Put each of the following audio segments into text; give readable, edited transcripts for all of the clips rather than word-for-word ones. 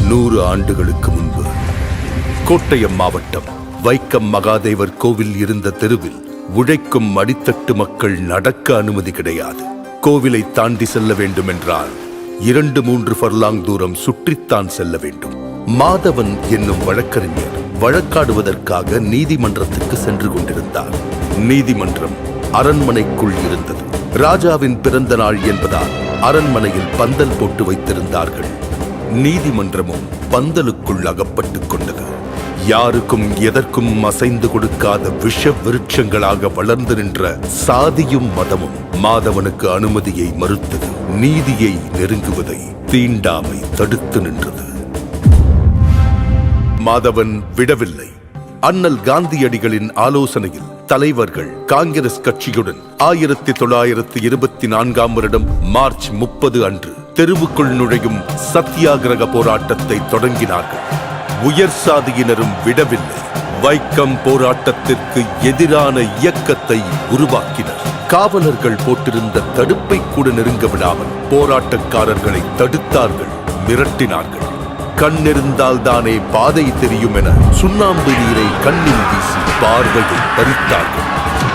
100 ஆண்டுகளுக்கு முன்பு கோட்டயம் மாவட்டம் வைக்கம் மகாதேவர் கோவில் இருந்த தெருவில் உழைக்கும் அடித்தட்டு மக்கள் நடக்க அனுமதி கிடையாது. கோவிலை தாண்டி செல்ல வேண்டும் என்றால் 2-3 ஃபர்லாங் தூரம் சுற்றித்தான் செல்ல வேண்டும். மாதவன் என்னும் வழக்கறிஞர் வழக்காடுவதற்காக நீதிமன்றத்துக்கு சென்று கொண்டிருந்தார். நீதிமன்றம் அரண்மனைக்குள் இருந்தது. ராஜாவின் பிறந்த நாள் என்பதால் அரண்மனையில் பந்தல் போட்டு வைத்திருந்தார்கள். நீதிமன்றமும் பந்தலுக்குள் அகப்பட்டுக் கொண்டது. யாருக்கும் எதற்கும் அசைந்து கொடுக்காத விஷ விருட்சங்களாக வளர்ந்து நின்ற சாதியும் மதமும் மாதவனுக்கு அனுமதியை மறுத்தது. நீதியை நெருங்குவதை தீண்டாமை தடுத்து நின்றது. மாதவன் விடவில்லை. அண்ணல் காந்தியடிகளின் ஆலோசனையில் தலைவர்கள் காங்கிரஸ் கட்சியுடன் 1924ஆம் வருடம் மார்ச் 30 அன்று தெருவுக்குள் நுழையும் சத்தியாகிரக போராட்டத்தை தொடங்கினார்கள். உயர் சாதியினரும் விடவில்லை. வைக்கம் போராட்டத்திற்கு எதிரான இயக்கத்தை உருவாக்கினர். காவலர்கள் போட்டிருந்த தடுப்பை கூட நெருங்க விடாமல் போராட்டக்காரர்களை தடுத்தார்கள், மிரட்டினார்கள். கண்ணிருந்தால் தானே பாதை தெரியும் என சுண்ணாம்பு நீரை கண்ணில் வீசி பார்வையை பறித்தார்கள்.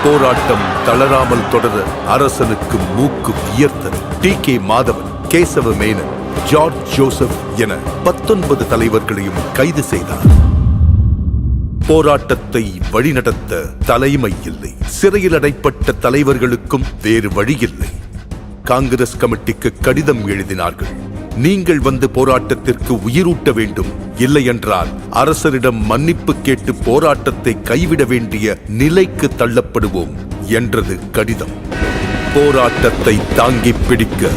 போராட்டம் தளராமல் தொடர அரசனுக்கு மூக்கு வியர்த்தது. T K. Madhavan, Kesava Menon, George Joseph என 19 தலைவர்களையும் கைது செய்தார். போராட்டத்தை வழிநடத்த தலைமை இல்லை. சிறையில் அடைப்பட்ட தலைவர்களுக்கும் வேறு வழியில்லை. காங்கிரஸ் கமிட்டிக்கு கடிதம் எழுதினார்கள். நீங்கள் வந்து போராட்டத்திற்கு உயிரூட்ட வேண்டும், இல்லையென்றால் அரசரிடம் மன்னிப்பு கேட்டு போராட்டத்தை கைவிட வேண்டிய நிலைக்கு தள்ளப்படுவோம் என்றது கடிதம். போராட்டத்தை தாங்கி பிடிக்க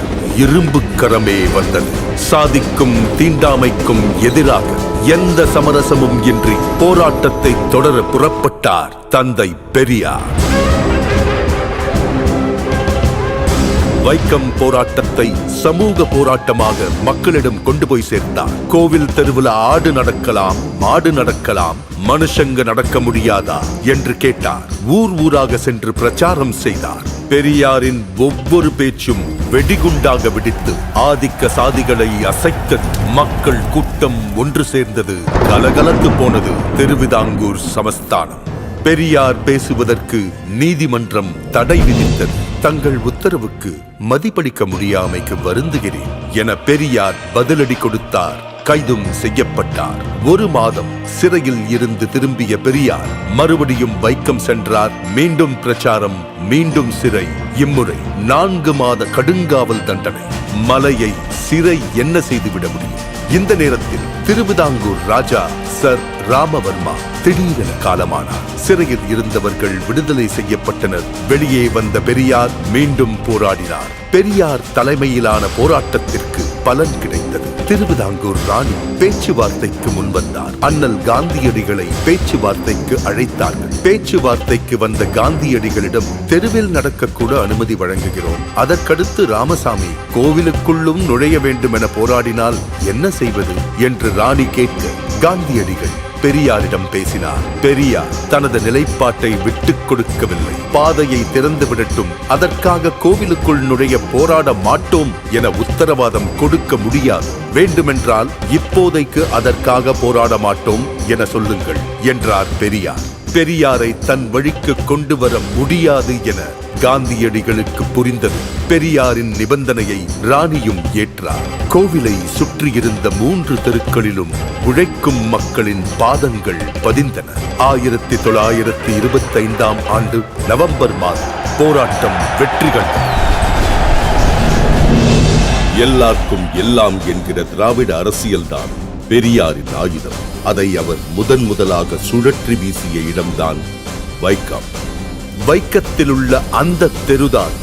இரும்பு கரமே வந்தது. சாதிக்கும் தீண்டாமைக்கும் எதிராக எந்த சமரசமும் இன்றி போராட்டத்தை தொடர புறப்பட்டார் தந்தை பெரியார். வைக்கம் போராட்டத்தை சமூக போராட்டமாக மக்களிடம் கொண்டு போய் சேர்த்தார். கோவில் தெருவில் ஆடு நடக்கலாம், மாடு நடக்கலாம், மனுஷங்க நடக்க முடியாதா என்று கேட்டார். ஊர் ஊராக சென்று பிரச்சாரம் செய்தார். பெரியாரின் ஒவ்வொரு பேச்சும் வெடிகுண்டாக வெடித்து ஆதிக்க சாதிகளை அசைக்க மக்கள் கூட்டம் ஒன்று சேர்ந்தது. கலகலத்து போனது திருவிதாங்கூர் சமஸ்தானம். பெரியார் பேசுவதற்கு நீதிமன்றம் தடை விதித்தது. தங்கள் உத்தரவுக்கு மதிப்பளிக்க முடியாமைக்கு வருந்துகிறேன் என பெரியார் பதிலடி கொடுத்தார். கைதும் செய்யப்பட்டார். 1 மாதம் சிறையில் இருந்து திரும்பிய பெரியார் மறுபடியும் வைக்கம் சென்றார். மீண்டும் பிரச்சாரம், மீண்டும் சிறை. இம்முறை 4 மாத கடுங்காவல் தண்டனை. மலையை சிறை என்ன செய்துவிட முடியும்? இந்த நேரத்தில் திருவிதாங்கூர் ராஜா சர் ராமவர்மா திடீரென காலமானார். சிறையில் இருந்தவர்கள் விடுதலை செய்யப்பட்டனர். வெளியே வந்த பெரியார் மீண்டும் போராடினார். பெரியார் தலைமையிலான போராட்டத்திற்கு பலன் கிடைத்தது. திருவிதாங்கூர் ராணி பேச்சுவார்த்தைக்கு முன்வந்தார். அண்ணல் காந்தியடிகளை பேச்சுவார்த்தைக்கு அழைத்தார்கள். பேச்சுவார்த்தைக்கு வந்த காந்தியடிகளிடம் தெருவில் நடக்கக்கூட அனுமதி வழங்குகிறோம், அதற்கடுத்து ராமசாமி கோவிலுக்குள்ளும் நுழைய வேண்டும் என போராடினால் என்ன செய்வது என்று ராணி கேட்க காந்தியடிகள் பெரியாரிடம் பேசினார். பெரியார் தனது நிலைப்பாட்டை விட்டுக் கொடுக்கவில்லை. பாதையை திறந்து விடட்டும், அதற்காக கோவிலுக்குள் நுழைய போராட மாட்டோம் என உத்தரவாதம் கொடுக்க முடியாது. வேண்டுமென்றால் இப்போதைக்கு அதற்காக போராட மாட்டோம் என சொல்லுங்கள் என்றார் பெரியார். பெரியாரை தன் வழிக்கு கொண்டு வர முடியாது என காந்தியடிகளுக்கு புரிந்தது. பெரியாரின் நிபந்தனையை ராணியும் ஏற்றார். கோவிலை சுற்றியிருந்த 3 தெருக்களிலும் உழைக்கும் மக்களின் பாதங்கள் பதிந்தன. 1925ஆம் ஆண்டு நவம்பர் மாதம் போராட்டம் வெற்றி கண்டது. எல்லாருக்கும் எல்லாம் என்கிற திராவிட அரசியல்தான் பெரியாரின் ஆயுதம். அதை அவர் முதலாக சுழற்றி வீசிய இடம்தான் வைக்கம். வைக்கத்திலுள்ள அந்த தெருதான்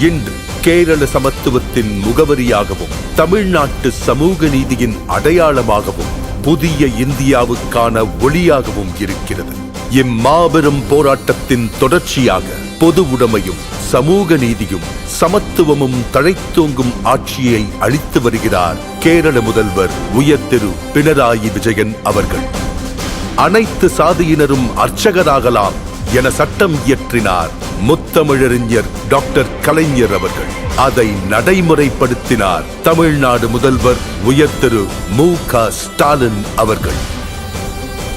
இன்று கேரள சமத்துவத்தின் முகவரியாகவும் தமிழ்நாட்டு சமூக நீதியின் அடையாளமாகவும் புதிய இந்தியாவுக்கான ஒளியாகவும் இருக்கிறது. இம்மாபெரும் போராட்டத்தின் தொடர்ச்சியாக பொது உடைமையும் சமூக நீதியும் சமத்துவமும் தழைத்தோங்கும் ஆட்சியை அளித்து வருகிறார் கேரள முதல்வர் உயர் திரு பினராயி விஜயன் அவர்கள். அனைத்து சாதியினரும் அர்ச்சகராகலாம் என சட்டம் இயற்றினார் முத்தமிழறிஞர் டாக்டர் கலைஞர் அவர்கள். அதை நடைமுறைப்படுத்தினார் தமிழ்நாடு முதல்வர் உயர் திரு மு.க. ஸ்டாலின் அவர்கள்.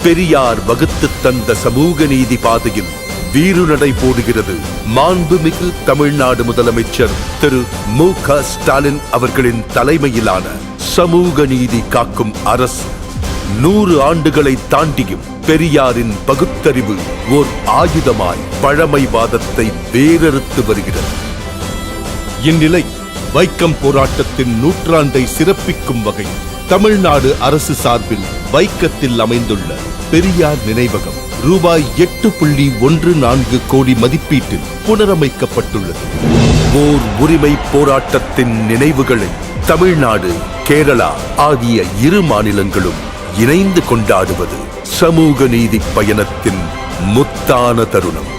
பெரியார் வகுத்து தந்த சமூக நீதி பாதையில் வீறுநடை போடுகிறது மாண்புமிகு தமிழ்நாடு முதலமைச்சர் திரு மு.க. ஸ்டாலின் அவர்களின் தலைமையிலான சமூக நீதி காக்கும் அரசு. 100 ஆண்டுகளை தாண்டியும் பெரியாரின் பகுத்தறிவு ஓர் ஆயுதமாய் பழமைவாதத்தை வேரறுத்து வருகிறது. இந்நிலை வைக்கம் போராட்டத்தின் நூற்றாண்டை சிறப்பிக்கும் வகையில் தமிழ்நாடு அரசு சார்பில் வைக்கத்தில் அமைந்துள்ள பெரியார் நினைவகம் ரூபாய் 8.14 கோடி மதிப்பீட்டில் புனரமைக்கப்பட்டுள்ளது. ஓர் உரிமை போராட்டத்தின் நினைவுகளை தமிழ்நாடு, கேரளா ஆகிய 2 மாநிலங்களும் இணைந்து கொண்டாடுவது சமூக நீதி பயணத்தின் முத்தான தருணம்.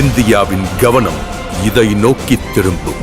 இந்தியாவின் கவனம் இதை நோக்கி திரும்பும்.